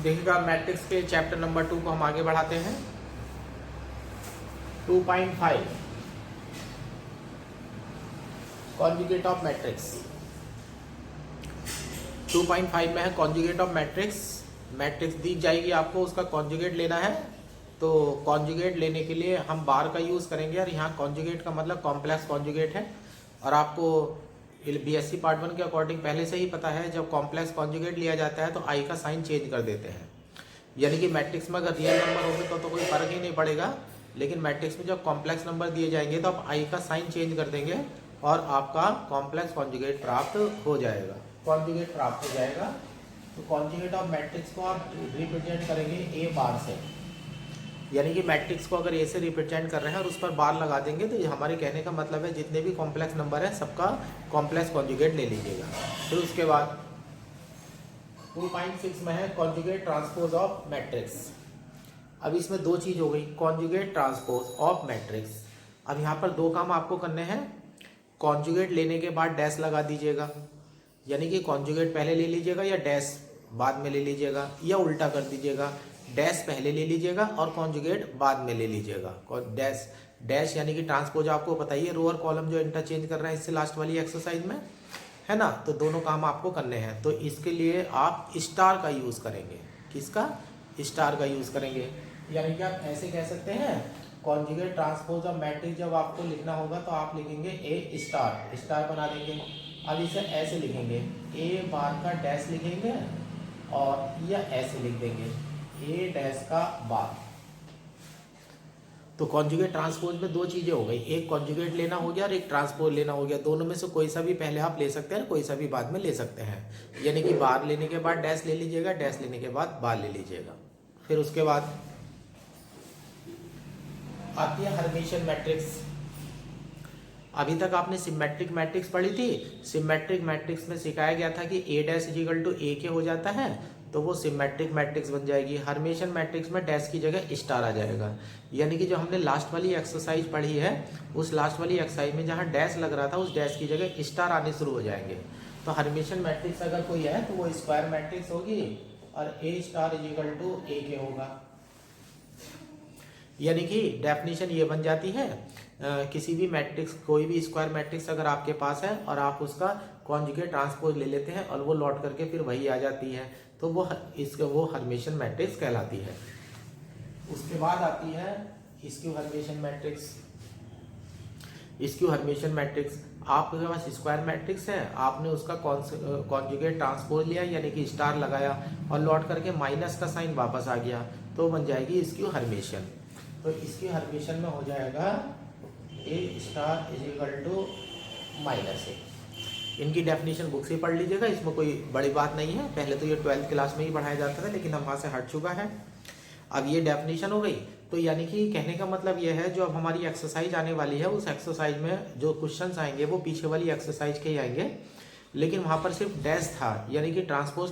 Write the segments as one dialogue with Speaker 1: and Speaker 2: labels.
Speaker 1: देखिएगा मैट्रिक्स के chapter number 2 को हम आगे बढ़ाते हैं। 2.5 कॉन्जुगेट ऑफ मैट्रिक्स। 2.5 में है कॉन्जुगेट ऑफ मैट्रिक्स। मैट्रिक्स दी जाएगी आपको, उसका कॉन्जुगेट लेना है। तो कॉन्जुगेट लेने के लिए हम बार का यूज़ करेंगे और यहाँ कॉन्जुगेट का मतलब कॉम्प्लेक्स कॉन्जुगेट है। और आपको बीएससी पार्ट 1 के अकॉर्डिंग पहले से ही पता है, जब कॉम्प्लेक्स कॉन्जुगेट लिया जाता है तो आई का साइन चेंज कर देते हैं। यानी कि मैट्रिक्स में अगर रियल नंबर होंगे तो कोई फर्क ही नहीं पड़ेगा, लेकिन मैट्रिक्स में जब कॉम्प्लेक्स नंबर दिए जाएंगे तो आप आई का साइन चेंज कर देंगे और आपका कॉम्प्लेक्स कॉन्जुगेट प्राप्त हो जाएगा। कॉन्जुगेट प्राप्त हो जाएगा। तो कॉन्जुगेट ऑफ मैट्रिक्स को आप रिप्रेजेंट करेंगे ए बार से। यानी कि मैट्रिक्स को अगर ए से रिप्रेजेंट कर रहे हैं और उस पर बार लगा देंगे तो ये हमारे कहने का मतलब है जितने भी कॉम्प्लेक्स नंबर है सबका कॉम्प्लेक्स कॉन्जुगेट ले लीजिएगा। फिर उसके बाद 2.6 में है कॉन्जुगेट ट्रांसपोज ऑफ मैट्रिक्स। अब इसमें दो चीज हो गई, कॉन्जुगेट ट्रांसपोज ऑफ मैट्रिक्स। अब यहाँ पर दो काम आपको करने हैं। कॉन्जुगेट लेने के बाद डैश लगा दीजिएगा, यानी कि कॉन्जुगेट पहले ले लीजिएगा या डैश बाद में ले लीजिएगा, या उल्टा कर दीजिएगा, डैश पहले ले लीजिएगा और कॉन्जुगेट बाद में ले लीजिएगा। डैश डैश यानी कि ट्रांसपोज आपको पता ही है, रो और कॉलम जो इंटरचेंज कर रहे हैं इससे लास्ट वाली एक्सरसाइज में, है ना। तो दोनों काम आपको करने हैं। तो इसके लिए आप स्टार का यूज़ करेंगे। किसका? स्टार का यूज़ करेंगे। यानी कि आप ऐसे कह सकते हैं, कॉन्जुगेट ट्रांसपोज ऑफ मैट्रिक्स जब आपको लिखना होगा तो आप लिखेंगे ए स्टार, स्टार बना देंगे। अब इसे ऐसे लिखेंगे, ए बार का डैश लिखेंगे और या ऐसे लिख देंगे ए डैश का बार। तो कॉन्जुगेट ट्रांसपोज में दो चीजें हो गई, एक कॉन्जुगेट लेना हो गया और एक ट्रांसपोज लेना हो गया। दोनों में से कोई सा भी पहले आप ले सकते हैं, कोई सा भी बाद में ले सकते हैं। यानी कि बार लेने के बाद डैश ले लीजिएगा, डैश लेने के बाद बार ले लीजिएगा। फिर उसके बाद आती है हर्मिशियन मैट्रिक्स। अभी तक आपने सिमेट्रिक मैट्रिक्स पढ़ी थी। सिमेट्रिक मैट्रिक्स में सिखाया गया था कि ए डैश इक्वल टू ए के हो जाता है तो वो सिमेट्रिक मैट्रिक्स बन जाएगी। हर्मिशियन मैट्रिक्स में डैश की जगह स्टार आ जाएगा। यानी कि जो हमने लास्ट वाली एक्सरसाइज पढ़ी है, उस लास्ट वाली एक्सरसाइज में जहाँ डैश लग रहा था उस डैश की जगह स्टार आने शुरू हो जाएंगे। तो हर्मिशियन मैट्रिक्स अगर कोई है तो वो स्क्वायर मैट्रिक्स होगी और ए स्टार इक्वल टू ए के होगा। यानी कि डेफिनेशन ये बन जाती है, किसी भी मैट्रिक्स, कोई भी स्क्वायर मैट्रिक्स अगर आपके पास है और आप उसका कॉन्जुगेट ट्रांसपोज ले लेते हैं और वो लौट करके फिर वही आ जाती है, तो वो हर्मिशियन मैट्रिक्स कहलाती है। उसके बाद आती है skew Hermitian matrix. Skew Hermitian matrix, आपके पास स्क्वायर मैट्रिक्स है, आपने उसका कॉन्जुगेट ट्रांसपोज लिया यानी कि स्टार लगाया और लौट करके माइनस का साइन वापस आ गया, तो बन जाएगी स्क्यू हर्मिशियन। तो स्क्यू हर्मिशियन में हो जाएगा A star is equal to minus A. इनकी डेफिनेशन बुक से पढ़ लीजिएगा, इसमें कोई बड़ी बात नहीं है। पहले तो ये 12th क्लास में ही पढ़ाया जाता था, लेकिन अब वहाँ से हट चुका है। अब ये डेफिनेशन हो गई। तो यानी कि कहने का मतलब ये है, जो अब हमारी एक्सरसाइज आने वाली है उस एक्सरसाइज में जो क्वेश्चंस आएंगे वो पीछे वाली एक्सरसाइज के ही आएंगे, लेकिन वहाँ पर सिर्फ डैश था, यानी कि ट्रांसपोज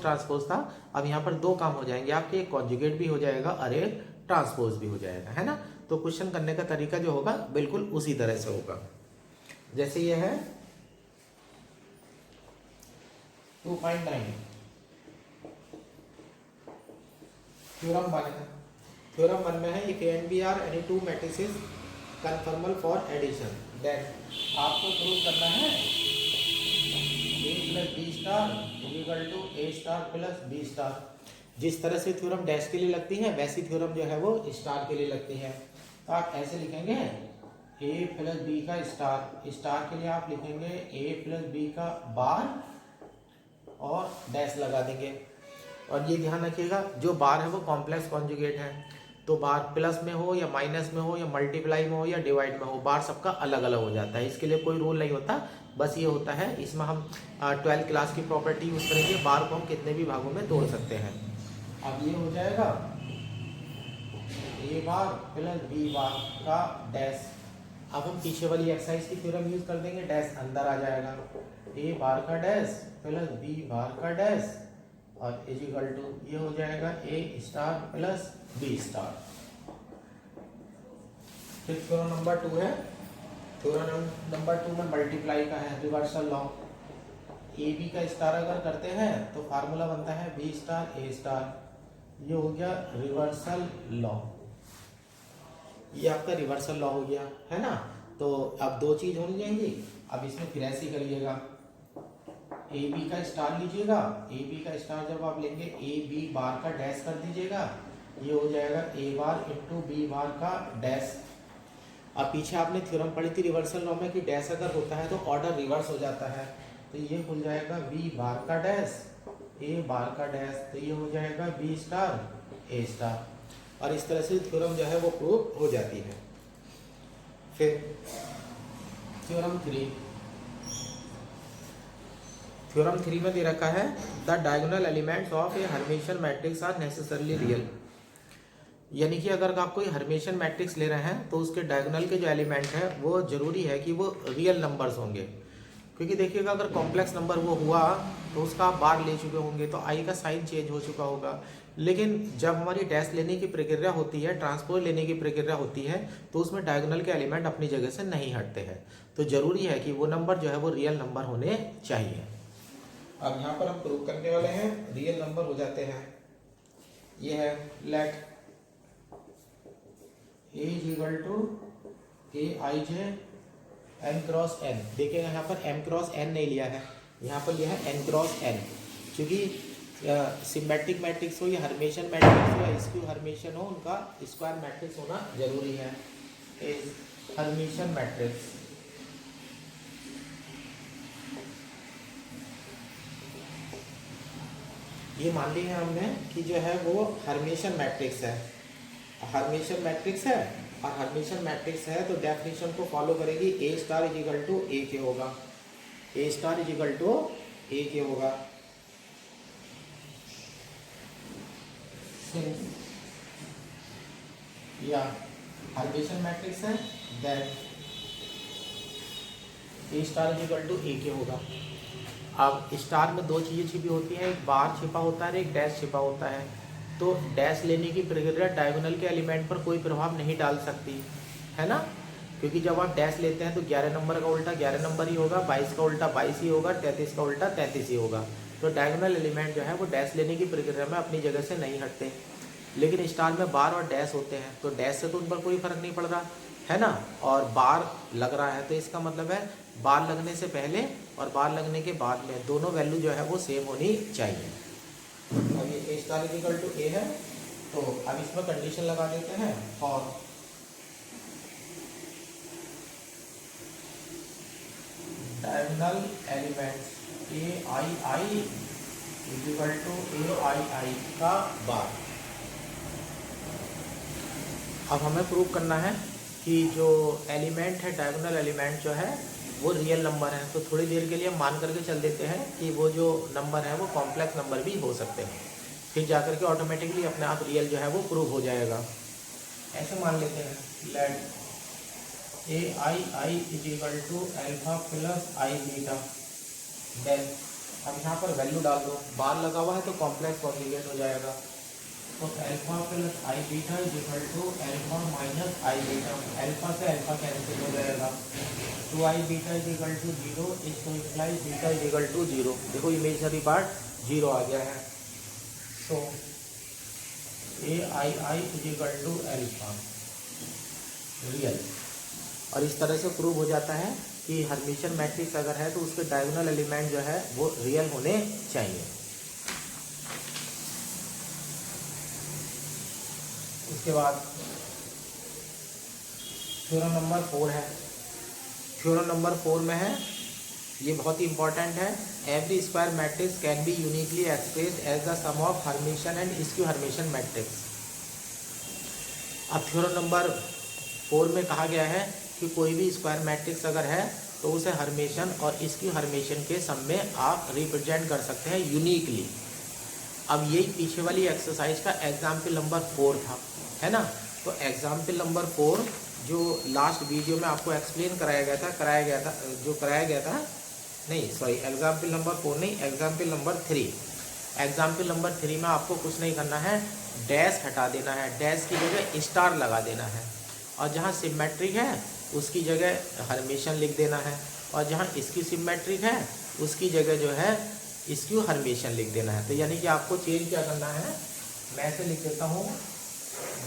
Speaker 1: था। अब यहाँ पर दो काम हो जाएंगे आपके, एक कॉन्जुगेट भी हो जाएगा और एक ट्रांसपोज भी हो जाएगा, है ना। तो क्वेश्चन करने का तरीका जो होगा बिल्कुल उसी तरह से होगा। जैसे ये है 2.9 थ्योरम 1 है। थ्योरम 1 में है if A and B are any two matrices conformal for addition, then आपको प्रूव करना है A plus B star equal to A star plus B star. जिस तरह से थ्योरम डैश के लिए लगती है वैसी थ्योरम जो है वो स्टार के लिए लगती है। तो आप ऐसे लिखेंगे ए प्लस बी का स्टार, स्टार के लिए आप लिखेंगे ए प्लस बी का बार और डैश लगा देंगे। और ये ध्यान रखिएगा, जो बार है वो कॉम्प्लेक्स कॉन्जुगेट है, तो बार प्लस में हो या माइनस में हो या मल्टीप्लाई में हो या डिवाइड में हो, बार सबका अलग अलग हो जाता है। इसके लिए कोई रूल नहीं होता, बस ये होता है इसमें हम 12th क्लास की प्रॉपर्टी यूज करेंगे, बार को हम कितने भी भागों में तोड़ सकते हैं। अब ये हो जाएगा ए बार प्लस बी बार का डैश। अब हम पीछे वाली एक्सरसाइज की थ्योरम यूज कर देंगे, डैश अंदर आ जाएगा, ए बार का डैश प्लस बी बार का डैश और इज इक्वल टू ये हो जाएगा A star plus B star. फिर थ्योरम नंबर 2 है। थ्योरम नंबर 2 में मल्टीप्लाई का है, रिवर्सल लॉ। ए बी का स्टार अगर करते हैं तो फार्मूला बनता है बी स्टार ए स्टार, ये हो गया रिवर्सल लॉ, ये आपका रिवर्सल लॉ हो गया है ना। तो अब दो चीज होनी चाहिए। अब इसमें फिर ऐसे ही करिएगा, ए बी का स्टार लीजिएगा, ए बी का स्टार जब आप लेंगे ए बी बार का डैश कर दीजिएगा, ये हो जाएगा ए बार इंटू बी बार का डैश। अब पीछे आपने थ्योरम पढ़ी थी रिवर्सल लॉ में कि डैश अगर होता है तो ऑर्डर रिवर्स हो जाता है, तो ये हो जाएगा बी बार का डैश ए बार का डैश, तो ये हो जाएगा बी स्टार ए स्टार। और इस तरह से थ्योरम जो है वो प्रूव हो जाती है। फिर थ्योरम 3, थ्योरम 3 में दे रखा है the diagonal elements of a Hermitian matrix are necessarily real. यानी कि अगर आप कोई हर्मिशियन मैट्रिक्स ले रहे हैं तो उसके डायगोनल के जो एलिमेंट है वो जरूरी है कि वो रियल नंबर्स होंगे, क्योंकि देखिएगा अगर कॉम्प्लेक्स नंबर वो हुआ तो उसका आप बार ले चुके होंगे तो आई का साइन चेंज हो चुका होगा। लेकिन जब हमारी डैश लेने की प्रक्रिया होती है, ट्रांसपोज लेने की प्रक्रिया होती है, तो उसमें डायगोनल के एलिमेंट अपनी जगह से नहीं हटते हैं, तो जरूरी है कि वो नंबर जो है वो रियल नंबर होने चाहिए। अब यहाँ पर हम प्रूव करने वाले हैं रियल नंबर हो जाते हैं। ये है let A is equal to A I J N cross N. देखिएगा यहाँ पर एम क्रॉस एन नहीं लिया है, यहाँ पर लिया है एन क्रॉस एन, क्योंकि सिमेट्रिक मैट्रिक्स हो या हर्मिशियन मैट्रिक्स हो या स्क्यू हर्मिशियन हो, उनका स्क्वायर मैट्रिक्स होना जरूरी है। हर्मिशियन मैट्रिक्स ये मान ली है हमने कि जो है वो हर्मिशियन मैट्रिक्स है, हर्मिशियन मैट्रिक्स है, और हर्मिशियन मैट्रिक्स है तो डेफिनेशन को फॉलो करेगी A star is equal to A के होगा, A star is equal to A के होगा। या हर्मिशियन मैट्रिक्स है then A star is equal to A के होगा। अब स्टार में दो चीज़ें छिपी होती हैं, एक बार छिपा होता है, एक डैश छिपा होता है। तो डैश लेने की प्रक्रिया डायगोनल के एलिमेंट पर कोई प्रभाव नहीं डाल सकती है ना, क्योंकि जब आप डैश लेते हैं तो 11 नंबर का उल्टा 11 नंबर ही होगा, 22 का उल्टा 22 ही होगा, 33 का उल्टा 33 ही होगा। तो डायगोनल एलिमेंट जो है वो डैश लेने की प्रक्रिया में अपनी जगह से नहीं हटते। लेकिन स्टार में बार और डैश होते हैं, तो डैश से तो उन पर कोई फर्क नहीं पड़ रहा है ना, और बार लग रहा है, तो इसका मतलब है बार लगने से पहले और बार लगने के बाद में दोनों वैल्यू जो है वो सेम होनी चाहिए। अब ये A star equal to A है, तो अब इसमें कंडीशन लगा देते हैं for diagonal elements A I I equal to A I I का बार। अब हमें प्रूव करना है कि जो एलिमेंट है डायगोनल एलिमेंट जो है वो रियल नंबर है, तो थोड़ी देर के लिए मान करके चल देते हैं कि वो जो नंबर है वो कॉम्प्लेक्स नंबर भी हो सकते हैं, फिर जाकर के ऑटोमेटिकली अपने आप रियल जो है वो प्रूव हो जाएगा। ऐसे मान लेते हैं let A I I is equal to alpha plus I beta, then अब यहाँ पर वैल्यू डाल दो, बार लगा हुआ है तो कॉम्प्लेक्स कॉन्जुगेट हो जाएगा, तो alpha plus I beta is equal to alpha minus I beta, alpha से एल्फा कैंसिल हो जाएगा, 2i beta is equal to 0, इसको imply beta is equal to 0। देखो इमेजनरी पार्ट 0 आ गया है, so A I I is equal to alpha real. और इस तरह से प्रूव हो जाता है कि हर्मिशियन मैट्रिक्स अगर है तो उसके डायगोनल एलिमेंट जो है वो रियल होने चाहिए। उसके बाद थ्योरम नंबर 4 है, थ्योरम नंबर 4 में है, ये बहुत ही इंपॉर्टेंट है, every square matrix can be uniquely expressed as the sum of Hermitian and skew Hermitian matrix. अब थ्योरम नंबर 4 में कहा गया है कि कोई भी स्क्वायर मैट्रिक्स अगर है तो उसे हर्मिशियन और स्क्यू हर्मिशियन के सम में आप रिप्रेजेंट कर सकते हैं यूनिकली। अब यही पीछे वाली एक्सरसाइज का एग्जाम्पल नंबर 4 था, है ना। तो एग्जाम्पल नंबर 4 जो लास्ट वीडियो में आपको एक्सप्लेन कराया गया था नहीं सॉरी एग्जाम्पल नंबर 4 नहीं, एग्जाम्पल नंबर 3। एग्जाम्पल नंबर 3 में आपको कुछ नहीं करना है, डैश हटा देना है, डैश की जगह स्टार लगा देना है, और जहाँ सिमेट्रिक है उसकी जगह हर्मिशियन लिख देना है, और जहाँ इसकी सिमेट्रिक है उसकी जगह जो है स्क्यू हर्मिशियन लिख देना है। तो यानी कि आपको चेंज क्या करना है, मैं ऐसे लिख देता हूँ,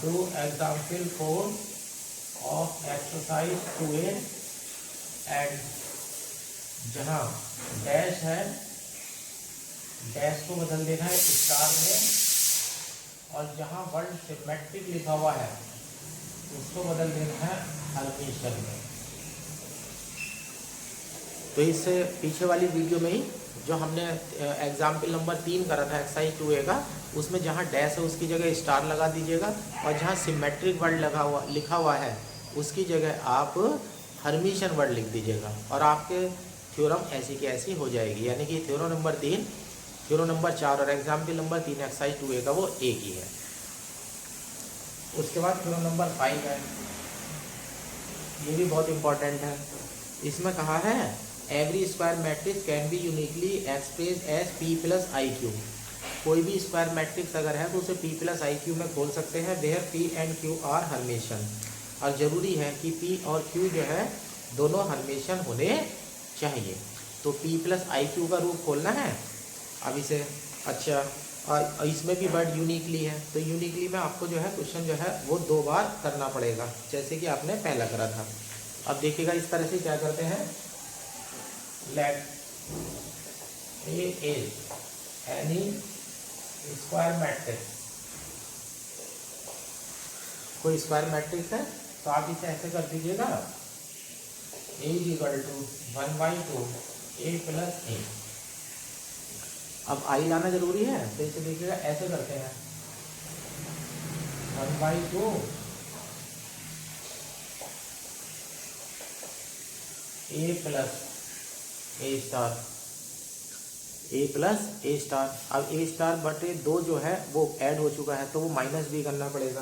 Speaker 1: do example 4 of exercise 2A and जहाँ डैश है, डैश को बदल देना है स्टार में, और जहाँ वर्ड सिमेट्रिक लिखा हुआ है उसको बदल देना है हर्मिशन में। तो इससे पीछे वाली वीडियो में ही जो हमने एग्जाम्पल नंबर 3 करा था एक्सरसाइज 2A का, उसमें जहाँ डैश है उसकी जगह स्टार लगा दीजिएगा, और जहाँ सिमेट्रिक वर्ड लिखा हुआ है उसकी जगह आप हर्मिशन वर्ड लिख दीजिएगा, और आपके थ्योरम ऐसी की ऐसी हो जाएगी। यानी कि थ्योरम नंबर 3, थ्योरम नंबर 4 और एग्जाम्पल नंबर 3 एक्सरसाइज 2A का वो एक ही है। उसके बाद थ्योरम नंबर 5 है, ये भी बहुत इंपॉर्टेंट है। इसमें कहा है every square matrix can be uniquely express as P plus I Q. कोई भी स्क्वायर मैट्रिक्स अगर है तो उसे P प्लस आई क्यू में खोल सकते हैं, where P and Q are Hermitian. और ज़रूरी है कि P और Q जो है दोनों हर्मेशन होने चाहिए। तो P प्लस आई क्यू का रूप खोलना है अब इसे। अच्छा, और इसमें भी वर्ड यूनिकली है, तो यूनिकली में आपको जो है क्वेश्चन जो है वो 2 बार करना पड़ेगा, जैसे कि आपने पहला करा था। अब देखिएगा इस तरह से क्या करते हैं, let A is any square matrix, कोई स्क्वायर मैट्रिक्स है तो आप इसे ऐसे कर दीजिएगा, A is equal to 1/2 A plus A। अब आई लाना जरूरी है, तो इसे देखिएगा ऐसे करते हैं, 1/2 A plus A star, A plus A star. अब A स्टार बटे 2 जो है वो ऐड हो चुका है, तो वो माइनस भी करना पड़ेगा,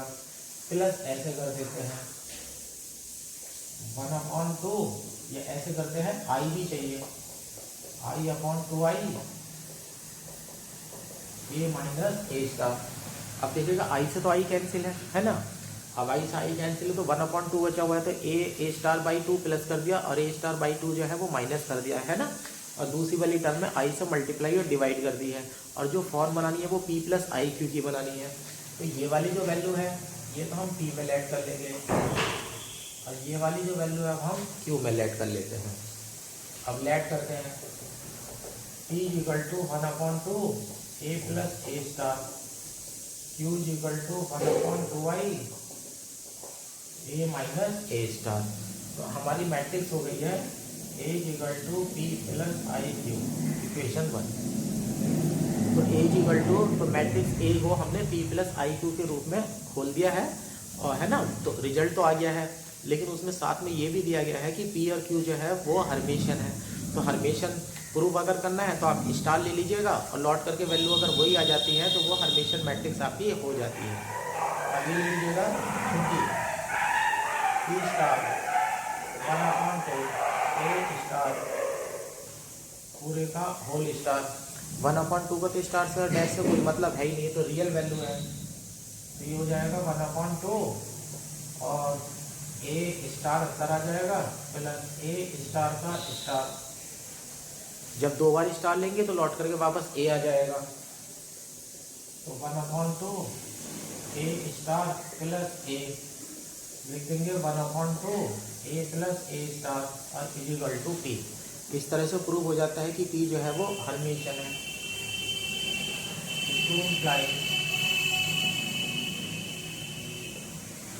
Speaker 1: प्लस ऐसे कर देते हैं 1/2, ये ऐसे करते हैं, आई भी चाहिए, I/2i A minus A star. अब देखिएगा आई से तो आई कैंसिल है ना, अब आई से आई कैंसिल है तो 1/2 बचा हुआ है, तो A स्टार बाई 2 प्लस कर दिया, और A स्टार बाई 2 जो है वो माइनस कर दिया है ना। और दूसरी वाली टर्म में आई से मल्टीप्लाई और डिवाइड कर दी है, और जो फॉर्म बनानी है वो P प्लस आई क्यू की बनानी है। तो ये वाली जो वैल्यू है ये तो हम P में ऐड कर लेंगे, और ये वाली जो वैल्यू है हम Q में ऐड कर लेते हैं। अब ऐड करते हैं, P equal to 1/2 A plus A star, Q equal to 1/2i A minus A star. तो हमारी मैट्रिक्स हो गई है A equal to P plus I Q, equation 1। तो A इक्वल टू, तो मैट्रिक्स A को हमने P प्लस आई क्यू के रूप में खोल दिया है, और है ना, तो रिजल्ट तो आ गया है, लेकिन उसमें साथ में ये भी दिया गया है कि P और Q जो है वो हर्मेशन है। तो हर्मेशन प्रूफ अगर करना है तो आप स्टार ले लीजिएगा, और लौट करके वैल्यू अगर वही आ जाती है तो वो हर्मेशन मैट्रिक्स आपकी हो जाती है। अब ये ले लीजिएगा, क्योंकि P स्टार 1/2 A स्टार पूरे का होल स्टार, 1/2 का तो स्टार से डैश से कोई मतलब है ही नहीं, तो रियल वैल्यू है, तो ये हो जाएगा 1/2 और A स्टार अंदर आ जाएगा प्लस A स्टार का स्टार। जब 2 बार स्टार लेंगे तो लौट करके वापस A आ जाएगा, तो 1/2 A स्टार प्लस A लिख देंगे, 1/2 A प्लस A स्टार और इक्वल टू P। इस तरह से प्रूव हो जाता है कि P जो है वो हर्मेशन है।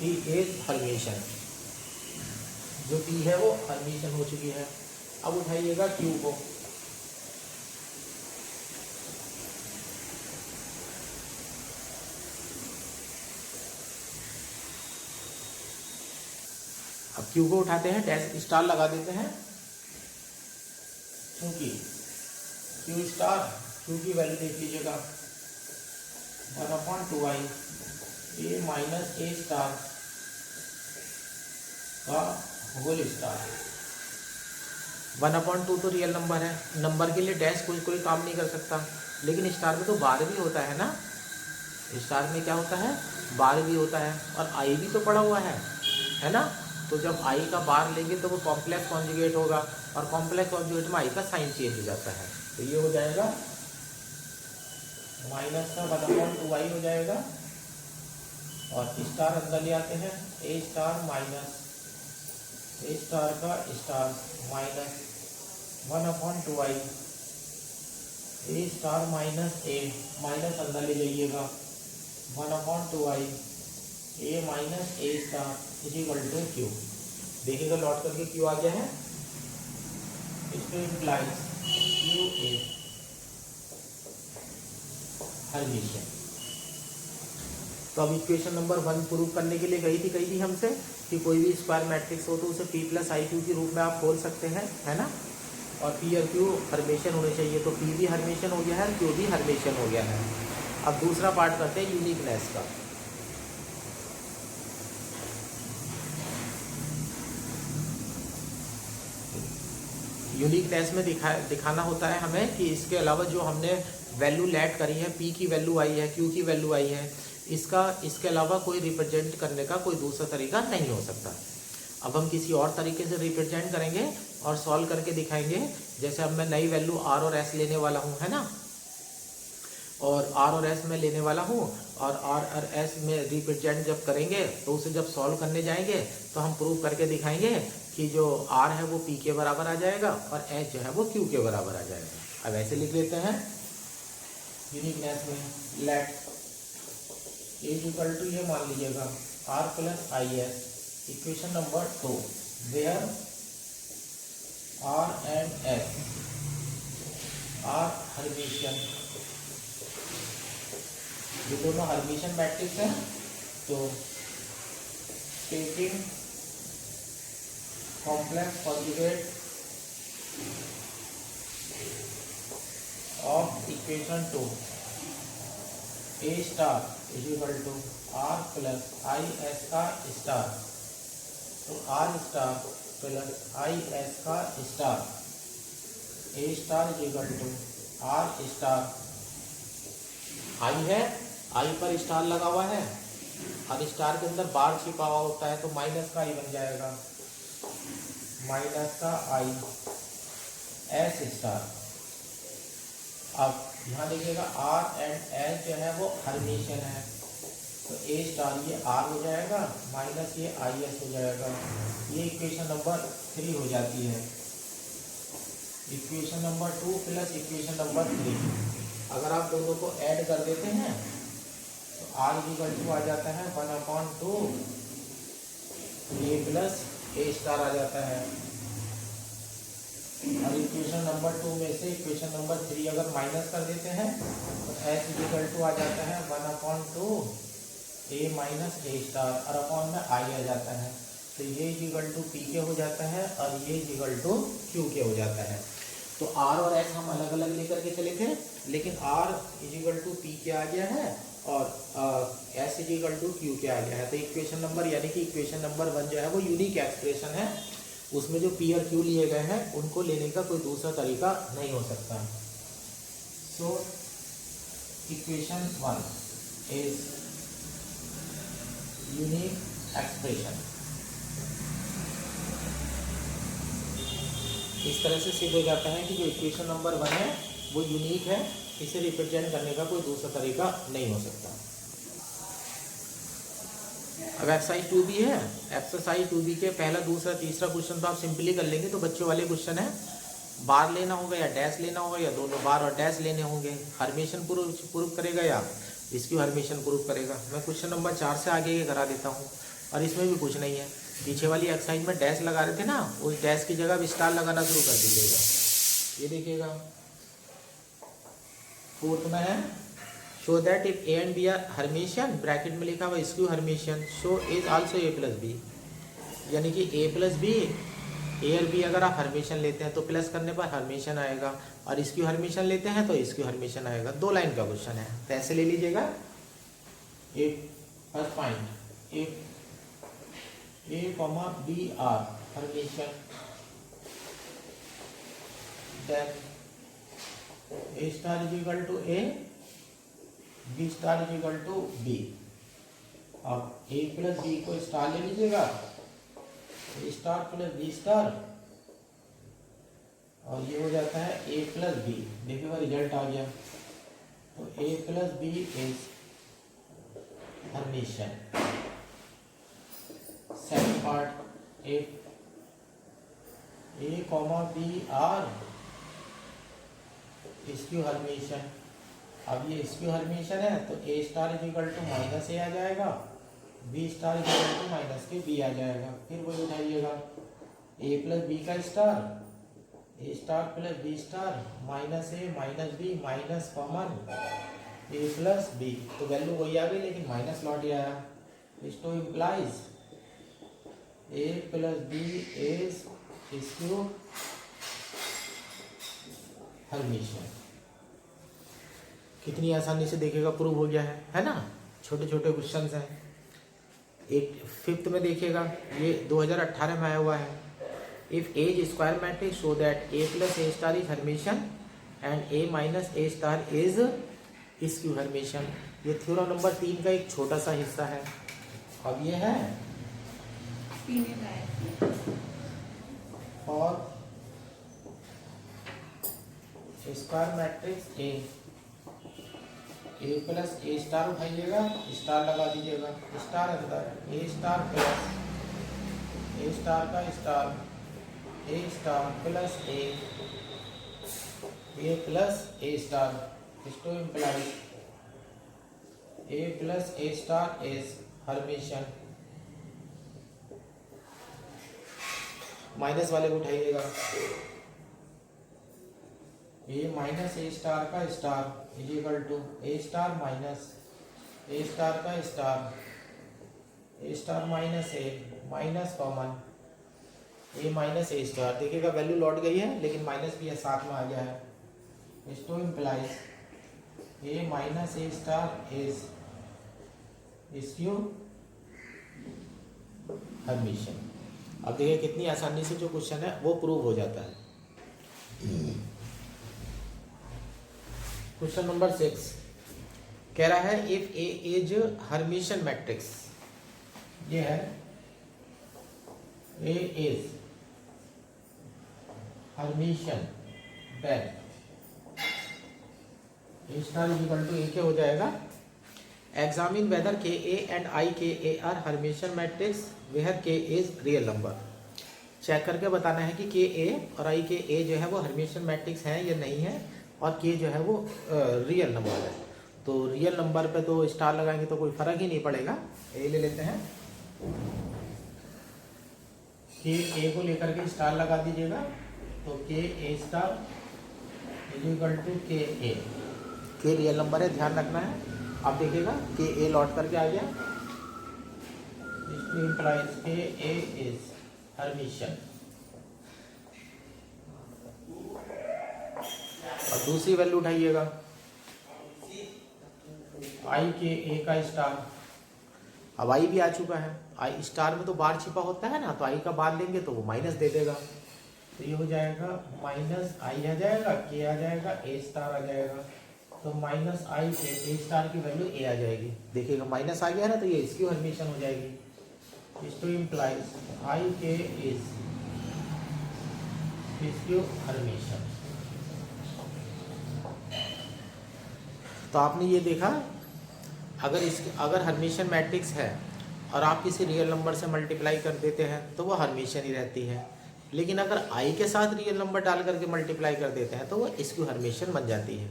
Speaker 1: P इज हर्मेशन, जो P है वो हर्मेशन हो चुकी है। अब उठाइएगा Q को, अब Q को उठाते हैं, डैश स्टार लगा देते हैं, क्योंकि Q स्टार, Q की वैल्यू देख लीजिएगा 1/2i A minus A star का होल स्टार। 1/2 तो रियल नंबर है, नंबर के लिए डैश कोई काम नहीं कर सकता, लेकिन स्टार में तो बार भी होता है ना, स्टार में क्या होता है, बार भी होता है, और आई भी तो पड़ा हुआ है ना। तो जब आई का बार लेंगे तो वो कॉम्प्लेक्स कॉन्जुगेट होगा, और कॉम्प्लेक्स कॉन्जुगेट में आई का साइन चेंज हो जाता है, तो ये हो जाएगा माइनस का 1/2i हो जाएगा, और स्टार अंदर ले आते हैं, A star minus A star का star minus 1/2i, A star minus A, minus अंदर ले जाइएगा 1/2i, A minus A star is equal to Q. देखिएगा लौट करके क्यू आ गया है, इसको इम्प्लाइज क्यू ए हर्मिशियन। तो अब इक्वेशन नंबर 1 प्रूव करने के लिए कही थी हमसे कि कोई भी स्क्वायर मैट्रिक्स हो तो उसे P प्लस आई क्यू के रूप में आप खोल सकते हैं, है ना। और P और Q हर्मेशन होने चाहिए, तो P भी हर्मेशन हो गया है, Q भी हर्मेशन हो गया है। अब दूसरा पार्ट करते हैं यूनिकनेस का। यूनिकनेस में दिखाना होता है हमें कि इसके अलावा जो हमने वैल्यू लेट करी है, P की वैल्यू आई है, Q की वैल्यू आई है, इसके अलावा कोई रिप्रेजेंट करने का कोई दूसरा तरीका नहीं हो सकता। अब हम किसी और तरीके से रिप्रेजेंट करेंगे और सॉल्व करके दिखाएंगे। जैसे अब मैं नई वैल्यू R और S लेने वाला हूँ, है ना, और R और S में लेने वाला हूँ, और R और S में रिप्रेजेंट जब करेंगे तो उसे जब सॉल्व करने जाएंगे तो हम प्रूव करके दिखाएंगे कि जो R है वो P के बराबर आ जाएगा और S जो है वो Q के बराबर आ जाएगा। अब ऐसे लिख लेते हैं यूनिकनेस में, लेट इज इक्वल टू, ये मान लीजिएगा R plus I S, equation number 2 where R and S are Hermitian, ये दोनों हर्मिशियन मैट्रिक्स हैं। तो taking complex conjugate of equation 2 A star is equal to R plus I S का star, तो R star plus I S का star, A star is equal to R star, I है, I पर star लगा हुआ है और star के अंदर बार छिपा हुआ होता है, तो माइनस का आई बन जाएगा, माइनस का आई एस स्टार। अब यहाँ देखिएगा R एंड S जो है वो हर्मिशियन है, तो ए स्टार ये R हो जाएगा माइनस ये आई एस हो जाएगा। ये इक्वेशन नंबर 3 हो जाती है। Equation number 2 plus equation number 3 अगर आप दोनों को ऐड कर देते हैं तो R इक्वल टू आ जाता है 1/2 ए प्लस ए स्टार आ जाता है। और इक्वेशन नंबर 2 में से इक्वेशन नंबर 3 अगर माइनस कर देते हैं तो S इक्वल टू आ जाता है 1/2 ए माइनस ए स्टार, और अपॉन में आई आ जाता है, तो ये इक्वल टू P के हो जाता है और ये इक्वल टू Q के हो जाता है। तो R और S हम अलग अलग लेकर के चले थे, लेकिन R इक्वल टू P के आ गया है और S इक्वल टू Q के आ गया है। तो इक्वेशन नंबर यानी कि इक्वेशन नंबर 1 जो है वो यूनिक एक्सप्रेशन है, उसमें जो P और Q लिए गए हैं उनको लेने का कोई दूसरा तरीका नहीं हो सकता। So equation 1 is unique expression. इस तरह से सिद्ध हो जाता है कि जो इक्वेशन नंबर 1 है वो यूनिक है, इसे रिप्रेजेंट करने का कोई दूसरा तरीका नहीं हो सकता। अब एक्सरसाइज 2B है, एक्सरसाइज 2B के पहला दूसरा तीसरा क्वेश्चन तो आप सिंपली कर लेंगे, तो बच्चों वाले क्वेश्चन है, बार लेना होगा या डैश लेना होगा या दोनों बार और डैश लेने होंगे। हर्मेशन प्रूव करेगा या इसकी हर्मेशन प्रूव करेगा। मैं क्वेश्चन नंबर 4 से आगे करा देता हूँ, और इसमें भी कुछ नहीं है। पीछे वाली एक्सरसाइज में डैश लगा रहे थे ना, उस डैश की जगह भी स्टार लगाना शुरू कर दीजिएगा। ये देखिएगा 4th में है, show that if A and B are Hermitian, bracket में लिखा हुआ is skew Hermitian, show is also A plus B, यानी कि ए प्लस बी, ए और बी अगर आप हर्मेशियन लेते हैं तो प्लस करने पर हर्मेशियन आएगा, और इसक्यू हर्मेशियन लेते हैं तो इसक्यू हर्मेशियन आएगा। 2 लाइन का क्वेश्चन है, तो ऐसे ले लीजिएगा। एक first point, if A comma B are Hermitian, then A star is equal to A, B star is equal to B. अब ए प्लस बी को स्टार ले लीजिएगा, A star plus B star, और ये हो जाता है ए प्लस बी। देखिएगा रिजल्ट आ गया, तो A plus B is Hermitian. Second part, A comma B are skew Hermitian. अब ये स्क्यू हर्मिशियन है तो A star is equal to minus A आ जाएगा, B star is equal to minus के बी आ जाएगा। फिर वही उठाइएगा, ए प्लस बी का star, A star plus B star minus A minus B minus common A plus B, तो वैल्यू वही आ गई लेकिन माइनस लौट ही आया। This two implies A plus B is skew Hermitian. कितनी आसानी से देखिएगा प्रूव हो गया है ना। छोटे छोटे क्वेश्चंस हैं। एक फिफ्थ में देखिएगा, ये 2018 में आया हुआ है। If A is square Matrix so that A plus A star is Hermitian and A minus A star is skew Hermitian. ये थ्योरम नंबर 3 का एक छोटा सा हिस्सा है। अब ये है और square matrix A plus A star उठाइएगा, स्टार लगा दीजिएगा, स्टार अंदर A star plus A star का star A star plus A plus A star. इसको implies A plus A star is Hermitian. Minus वाले को उठाइएगा, ए माइनस ए स्टार का star is equal to A star minus A star का star A star minus A minus common A minus A star. देखिएगा value लौट गई है लेकिन माइनस भी है साथ में आ गया है। इसको implies A minus A star is skew Hermitian. अब देखिए कितनी आसानी से जो क्वेश्चन है वो प्रूव हो जाता है। क्वेश्चन नंबर 6 कह रहा है if A is Hermitian matrix, ये है A is Hermitian then A star is equal to A के हो जाएगा। एग्जामिन वेदर के ए and I K A are Hermitian matrix where K is real number. Check करके बताना है कि के ए और आई के ए जो है वो हर्मिशियन मैट्रिक्स है या नहीं है, और के जो है वो रियल नंबर है। तो रियल नंबर पे तो स्टार लगाएंगे तो कोई फर्क ही नहीं पड़ेगा। ए ले लेते हैं, के ए को लेकर के स्टार लगा दीजिएगा, तो के ए स्टार इज इक्वल टू के ए। के रियल नंबर है, ध्यान रखना है। आप देखिएगा के ए लौट करके आ गया, इम्प्लाइज के ए इज हर्मिशियन। और दूसरी वैल्यू उठाइएगा, आई के ए का स्टार। अब आई भी आ चुका है, आई स्टार में तो बार छिपा होता है ना, तो आई का बार लेंगे तो वो माइनस दे देगा, तो ये हो जाएगा माइनस आई आ जाएगा, के आ जाएगा, ए स्टार आ जाएगा। तो माइनस आई के ए स्टार की वैल्यू ए आ जाएगी। देखिएगा माइनस आ गया ना, तो ये इसकी हर्मिशियन हो जाएगी। इस टू इम्प्लाइज आई के इज इसकी हर्मिशियन। तो आपने ये देखा, अगर हर्मिशियन मैट्रिक्स है और आप किसी रियल नंबर से मल्टीप्लाई कर देते हैं तो वो हर्मिशियन ही रहती है, लेकिन अगर आई के साथ रियल नंबर डाल करके मल्टीप्लाई कर देते हैं तो वो इसकी हर्मिशियन बन जाती है।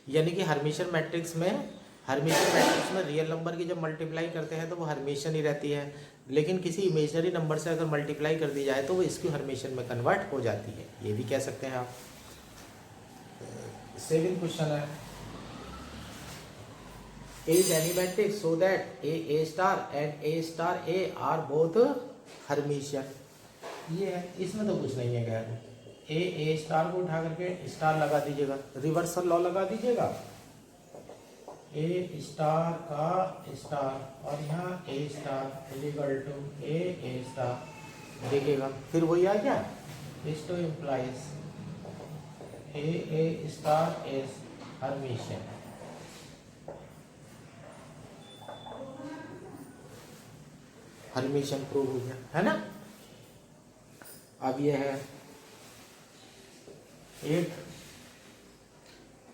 Speaker 1: यानी कि हर्मिशियन मैट्रिक्स में रियल नंबर की जब मल्टीप्लाई करते हैं तो वो हर्मिशियन ही रहती है, लेकिन किसी इमेजनरी नंबर से अगर मल्टीप्लाई कर दी जाए तो वो इसकी हर्मिशियन में कन्वर्ट हो जाती है। ये भी कह सकते हैं आप। 7th क्वेश्चन है, A is any matrix so that A star and A star A are both Hermitian. ये है, इसमें तो कुछ नहीं है खैर। A स्टार को उठा करके स्टार लगा दीजिएगा, रिवर्सल लॉ लगा दीजिएगा, A स्टार का स्टार और यहाँ A star is equal to A star. देखिएगा फिर वही आ गया। This two implies A star is Hermitian. Hermitian prove हो गया है ना। अब ये है 8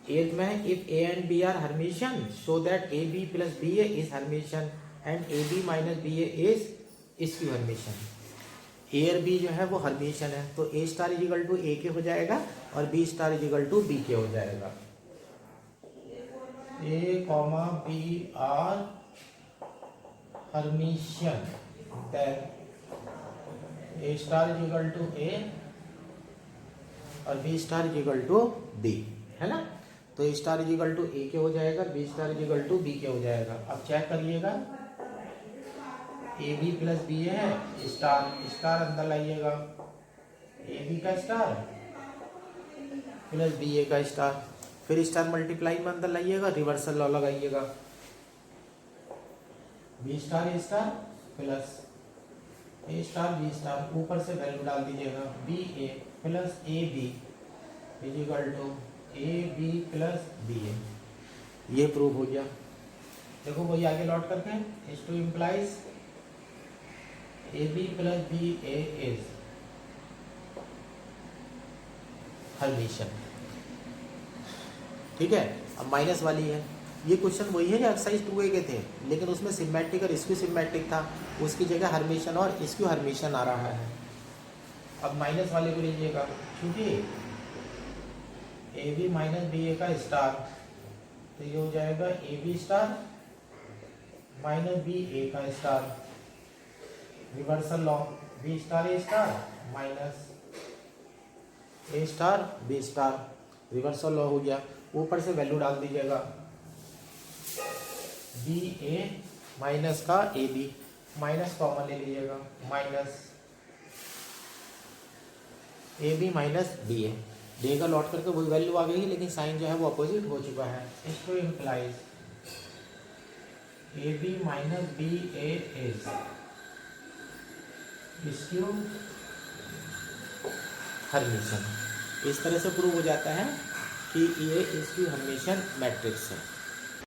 Speaker 1: 8th में है if A and B are Hermitian so that A B plus B A is Hermitian and A B minus B A is skew Hermitian. A और बी जो है वो हर्मिशियन है, तो A star is equal to A के हो जाएगा और B star is equal to B के हो जाएगा। A comma B are Hermitian then A star is equal to A और B star is equal to B, है ना। तो A star is equal to A के हो जाएगा, B star is equal to B के हो जाएगा। अब चेक करिएगा, ए बी प्लस बी है, स्टार स्टार अंदर लाइएगा, ए बी का स्टार प्लस बी ए का स्टार, फिर स्टार मल्टीप्लाई में अंदर लाइएगा, रिवर्सल लॉ लगाइएगा, B star plus A star B star, ऊपर से वैल्यू डाल दीजिएगा, B A plus A B is equal to A B plus B ए। ये प्रूव हो गया। देखो वही आगे लौट करके, इस two implies A B plus B A is Hermitian. ठीक है, अब माइनस वाली है। ये क्वेश्चन वही है जो एक्सरसाइज 2A के थे, लेकिन उसमें सिमेट्रिक और स्क्यू सिमेट्रिक था, उसकी जगह हर्मिशियन और स्क्यू हर्मिशियन आ रहा है। अब माइनस वाले को लीजिएगा, क्योंकि A B minus B A का स्टार, तो ये हो जाएगा A B star minus B A का star, reversal law, B star A star minus A star B star, reversal law हो गया। ऊपर से वैल्यू डाल दीजिएगा, बी ए माइनस का ए बी, माइनस कॉमन ले लीजिएगा, minus A B minus B A, देगा लौट करके वही वैल्यू आ गई, लेकिन साइन जो है वो अपोजिट हो चुका है। इसको implies A B minus B A is skew Hermitian. इस तरह से प्रूव हो जाता है कि ये स्क्यू हर्मिशियन मैट्रिक्स है।